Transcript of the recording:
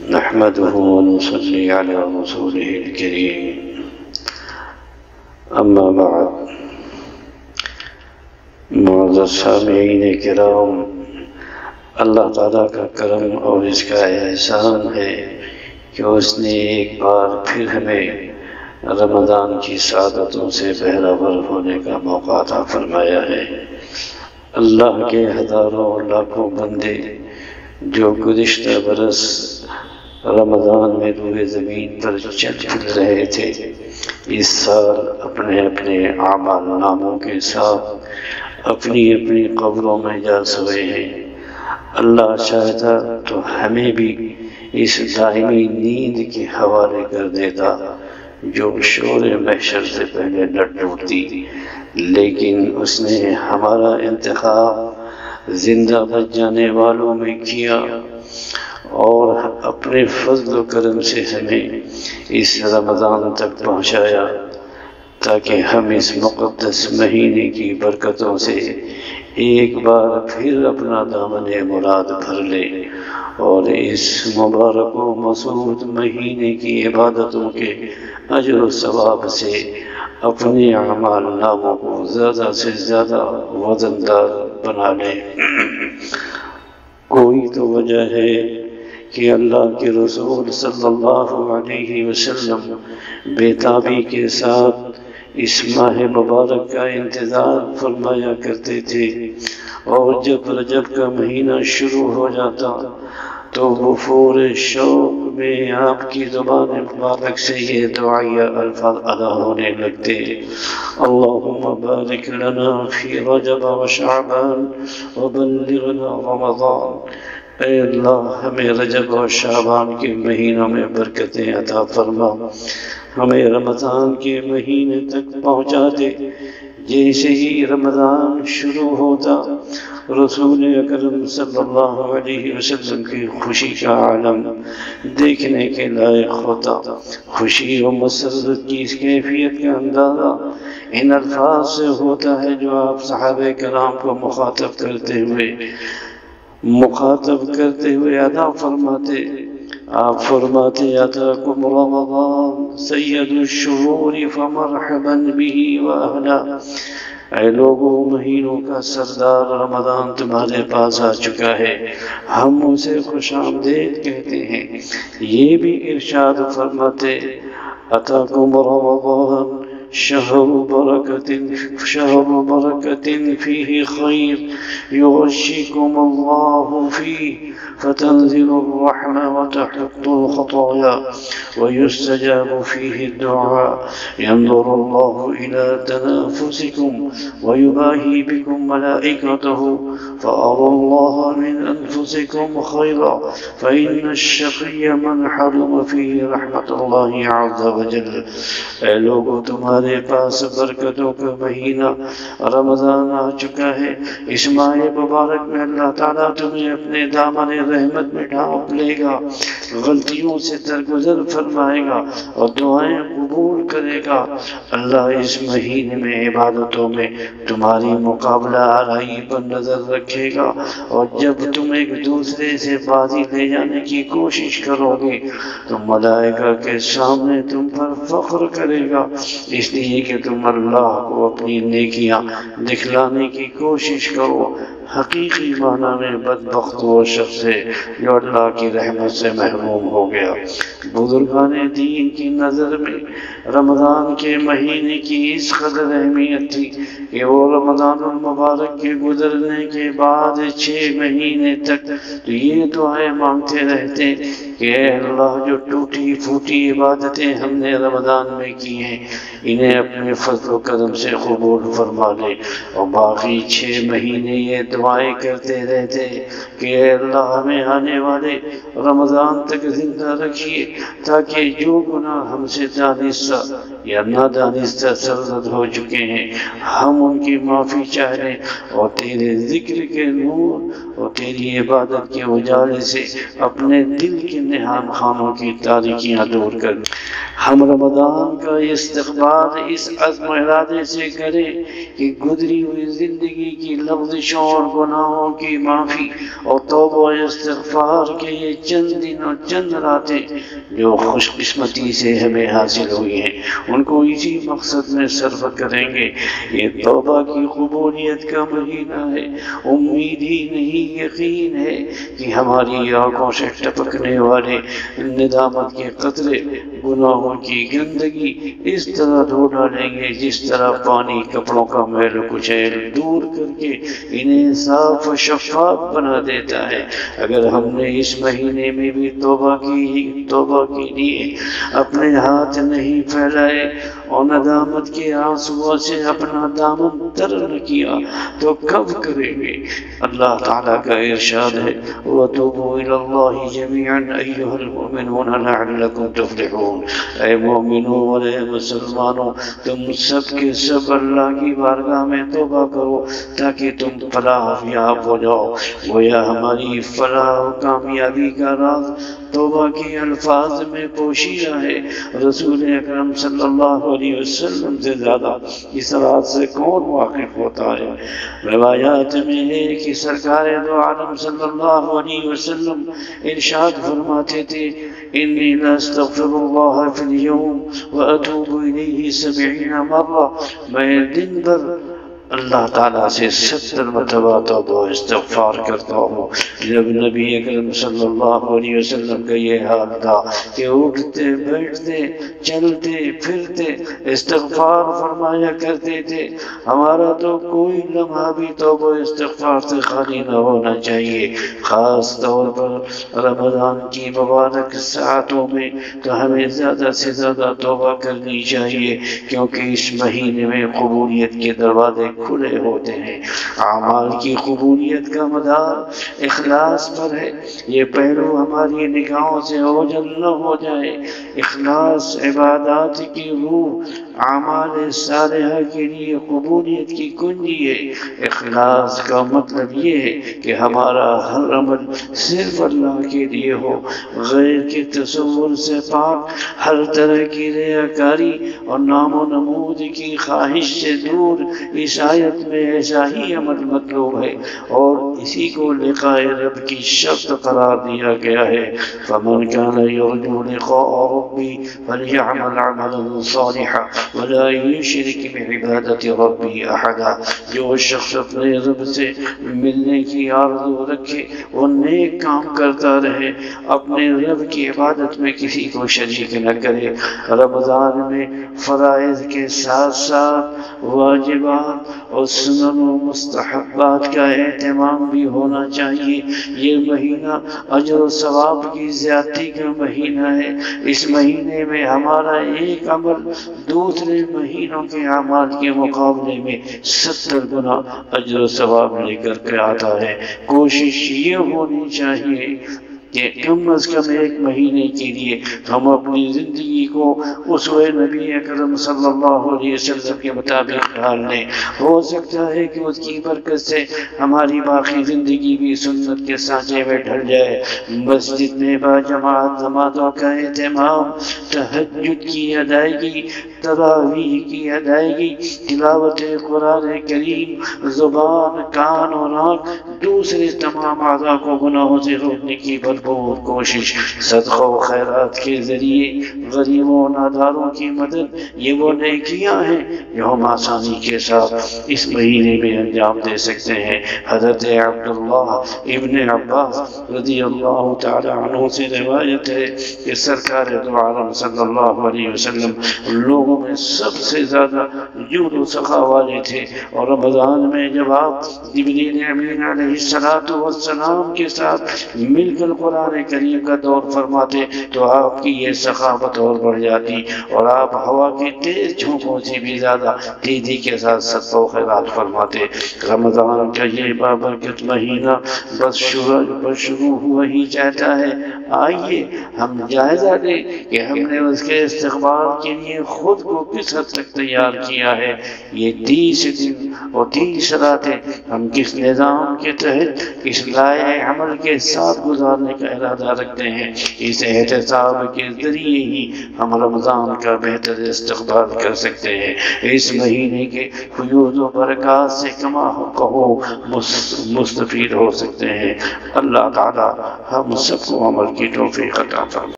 نحمده ونصلي على رسوله الكريم أما بعد معزز سامعین کرام، اللہ تعالیٰ کا کرم اور اس کا احسان ہے کہ اس نے ایک بار پھر ہمیں رمضان کی سعادتوں سے بہرہ ہونے کا موقع عطا فرمایا ہے۔ اللہ کے ہزاروں لاکھوں بندے جو گزشتہ برس رمضان میں روئے زمین پر چل پھر رہے تھے، اس سال اپنے اپنے اعمال ناموں کے ساتھ اپنی اپنی قبروں میں جا سوئے ہیں۔ اللہ چاہتا تو ہمیں بھی اس دائمی نیند کے حوالے کر دیتا جو شور محشر سے پہلے نہ ٹوٹتی، لیکن اس نے ہمارا انتخاب زندہ بچ جانے والوں میں کیا اور اپنے فضل و کرم سے ہمیں اس رمضان تک پہنچایا تاکہ ہم اس مقدس مہینے کی برکتوں سے ایک بار پھر اپنا دامن مراد بھر لیں اور اس مبارک و مسعود مہینے کی عبادتوں کے اجر و ثواب سے اپنے اعمال ناموں کو زیادہ سے زیادہ وزندار بنا لیں۔ کوئی تو وجہ ہے کہ اللہ کے رسول صلی اللہ علیہ وسلم بے تابی کے ساتھ اس ماہ مبارک کا انتظار فرمایا کرتے تھے، اور جب رجب کا مہینہ شروع ہو جاتا تو وہ فور شوق میں آپ کی زبان مبارک سے یہ دعائیہ الفاظ ادا ہونے لگتے: اللہم بارک لنا فی رجب و شعبان وبلغنا رمضان۔ اے اللہ، ہمیں رجب اور شعبان کے مہینوں میں برکتیں عطا فرما، ہمیں رمضان کے مہینے تک پہنچا دے۔ جیسے ہی رمضان شروع ہوتا رسول اکرم صلی اللہ علیہ وسلم کی خوشی کا عالم دیکھنے کے لائق ہوتا۔ خوشی و مسرت کی اس کیفیت کا اندازہ ان الفاظ سے ہوتا ہے جو آپ صحابہ کرام کو مخاطب کرتے ہوئے ادا فرماتے۔ آپ فرماتے: اتاکم رمضان سید الشہور فمرحبا به واہلا۔ اے لوگوں، مہینوں کا سردار رمضان تمہارے پاس آ چکا ہے، ہم اسے خوش آمدید کہتے ہیں۔ یہ بھی ارشاد فرماتے: اتاکم رمضان شہر برکت فیہ خیر یغشیکم اللہ فیہ فتنزل الرحمة وتحط الخطايا ويستجاب فيه الدعاء ينظر الله إلى تنافسكم ويباهي بكم ملائكته فأروا الله من أنفسكم خيرا فإن الشقي من حرم فيه رحمة الله عز وجل۔ اے لوگو، تمہارے پاس برکتوں کا مہینہ رمضان آ چکا ہے۔ اس ماہ مبارک میں اللہ تعالیٰ تمہیں اپنے دامن رحمت میں ڈھانپ لے گا، غلطیوں سے درگزر فرمائے گا اور دعائیں قبول کرے گا۔ اللہ اس مہینے میں عبادتوں میں تمہاری مقابلہ آرائی پر نظر رکھے گا، اور جب تم ایک دوسرے سے بازی لے جانے کی کوشش کرو گے تو ملائکہ کے سامنے تم پر فخر کرے گا، اس لیے کہ تم اللہ کو اپنی نیکیاں دکھلانے کی کوشش کرو۔ حقیقی معنی میں بدبخت وہ شخص ہے جو اللہ کی رحمت سے محروم ہو گیا۔ بزرگان دین کی نظر میں رمضان کے مہینے کی اس قدر اہمیت تھی کہ وہ رمضان المبارک کے گزرنے کے بعد 6 مہینے تک تو یہ دعائیں مانگتے رہتے کہ اے اللہ، جو ٹوٹی پھوٹی عبادتیں ہم نے رمضان میں کی ہیں انہیں اپنے فضل و کرم سے قبول فرما لے، اور باقی 6 مہینے یہ دعائیں کرتے رہتے کہ اے اللہ، ہمیں آنے والے رمضان تک زندہ رکھیے تاکہ جو گناہ ہم سے دانستہ یا نادانستہ سرزد ہو چکے ہیں ہم ان کی معافی چاہ لیں، اور تیرے ذکر کے نور اور تیری عبادت کے اجالے سے اپنے دل کے نہان خانوں کی تاریکیاں دور کر۔ ہم رمضان کا استقبال اس عزم و ارادے سے کریں کہ گزری ہوئی زندگی کی لغزشوں اور گناہوں کی معافی اور توبہ و استغفار کے یہ چند دن اور چند راتیں جو خوش قسمتی سے ہمیں حاصل ہوئی ہیں ان کو اسی مقصد میں صرف کریں گے۔ یہ توبہ کی قبولیت کا مہینہ ہے، امید ہی نہیں یقین ہے کہ ہماری آنکھوں سے ٹپکنے والے ندامت کے قطرے گناہوں کی گندگی اس طرح دھو ڈالیں گے جس طرح پانی کپڑوں کا میل کچیل دور کر کے انہیں صاف و شفاف بنا دیتا ہے۔ اگر ہم نے اس مہینے میں بھی توبہ کے لیے اپنے ہاتھ نہیں پھیلائے اور ندامت کے آنسوؤں سے اپنا دامن تر نہ کیا تو کب کریں گے؟ اللہ تعالیٰ کا ارشاد ہے وَتُوبُوا إِلَى اللَّهِ جَمِيعًا أَيُّهَا الْمُؤْمِنُونَ لَعَلَّكُمْ تُفْلِحُونَ۔ اے مومنوں اور اے مسلمانوں، تم سب کے سب اللہ کی بارگاہ میں توبہ کرو تاکہ تم فلاح یاب ہو جاؤ۔ گویا ہماری فلاح و کامیابی کا راز توبہ کے الفاظ میں پوشیدہ ہے۔ رسول اکرم صلی اللہ علیہ وسلم سے زیادہ اس راز سے کون واقف ہوتا ہے؟ روایات میں ہے کہ سرکار دو عالم صلی اللہ علیہ وسلم ارشاد فرماتے تھے انی لاستغفر اللہ فی اليوم واتوب الیہ 70 مرہ، میں دن بھر اللہ تعالیٰ سے 70 مرتبہ توبہ و استغفار کرتا ہوں۔ جب نبی اکرم صلی اللہ علیہ وسلم کا یہ حال تھا کہ اٹھتے بیٹھتے چلتے پھرتے استغفار فرمایا کرتے تھے، ہمارا تو کوئی لمحہ بھی توبہ و استغفار سے خالی نہ ہونا چاہیے۔ خاص طور پر رمضان کی مبارک ساعتوں میں تو ہمیں زیادہ سے زیادہ توبہ کرنی چاہیے، کیونکہ اس مہینے میں قبولیت کے دروازے کھلے ہوتے ہیں۔ اعمال کی قبولیت کا مدار اخلاص پر ہے۔ یہ پہلو ہماری نگاہوں سے اوجھل نہ ہو جائے۔ اخلاص عبادات کی روح اعمال صالحہ کے لیے قبولیت کی کنجی ہے۔ اخلاص کا مطلب یہ ہے کہ ہمارا ہر عمل صرف اللہ کے لیے ہو، غیر کے تصور سے پاک، ہر طرح کی ریاکاری اور نام و نمود کی خواہش سے دور۔ اس آیت میں ایسا ہی عمل مطلوب ہے اور اسی کو لقاء رب کی شرط قرار دیا گیا ہے۔ فمن كان يرجو لقاء ربه فليعمل عملا صالحا ولا يشرك بعبادة ربه احدا۔ جو شخص اپنے رب سے ملنے کی آرزو رکھے وہ نیک کام کرتا رہے، اپنے رب کی عبادت میں کسی کو شریک نہ کرے۔ رمضان میں فرائض کے ساتھ ساتھ واجبات اور سنن و مستحبات کا اہتمام بھی ہونا چاہیے۔ یہ مہینہ اجر و ثواب کی زیادتی کا مہینہ ہے۔ اس مہینے میں ہمارا ایک عمل دوسرے مہینوں کے اعمال کے مقابلے میں 70 گنا اجر و ثواب لے کر کے آتا ہے۔ کوشش یہ ہونی چاہیے کہ کم از کم ایک مہینے کے لیے ہم اپنی زندگی کو اسوہ نبی اکرم صلی اللہ علیہ وسلم کے مطابق ڈھال لیں۔ ہو سکتا ہے کہ اس کی برکت سے ہماری باقی زندگی بھی سنت کے سانچے میں ڈھل جائے۔ مسجد میں باجماعت نمازوں کا اہتمام، تہجد کی ادائیگی، تراویح کی ادائیگی، تلاوت قرآن کریم، زبان، کان اور آنکھ، دوسرے تمام اعضاء کو گناہوں سے روکنے کی بھرپور کوشش، صدقہ و خیرات کے ذریعے غریبوں و ناداروں کی مدد، یہ وہ نیکیاں ہیں جو ہم آسانی کے ساتھ اس مہینے میں انجام دے سکتے ہیں۔ حضرت عبداللہ ابن عباس رضی اللہ تعالی عنہ سے روایت ہے کہ سرکار دو عالم صلی اللہ علیہ وسلم لوگوں میں سب سے زیادہ جود و سخا والے تھے، اور رمضان میں جب آپ جبریل امین علیہ السلام کے ساتھ مل کر قرآن کریم کا دور فرماتے تو آپ کی یہ سخاوت اور بڑھ جاتی، اور آپ ہوا کے تیز جھونکوں سے بھی زیادہ تیزی کے ساتھ صدقہ و خیرات فرماتے۔ رمضان کا یہ بابرکت مہینہ بس شروع ہوا ہی چاہتا ہے۔ آئیے ہم جائزہ لیں کہ ہم نے اس کے استقبال کے لیے خود کو کس حد تک تیار کیا ہے۔ یہ 30 دن اور 30 راتیں ہم کس نظام کے تحت، کس لائحہ عمل کے ساتھ گزارنے کا ارادہ رکھتے ہیں، اس احتساب کے ذریعے ہی ہم رمضان کا بہتر استقبال کر سکتے ہیں، اس مہینے کے فیوز و برکات سے کما کہو مستفید ہو سکتے ہیں۔ اللہ تعالی ہم سب کو عمل کی توفیق عطا فرمائے۔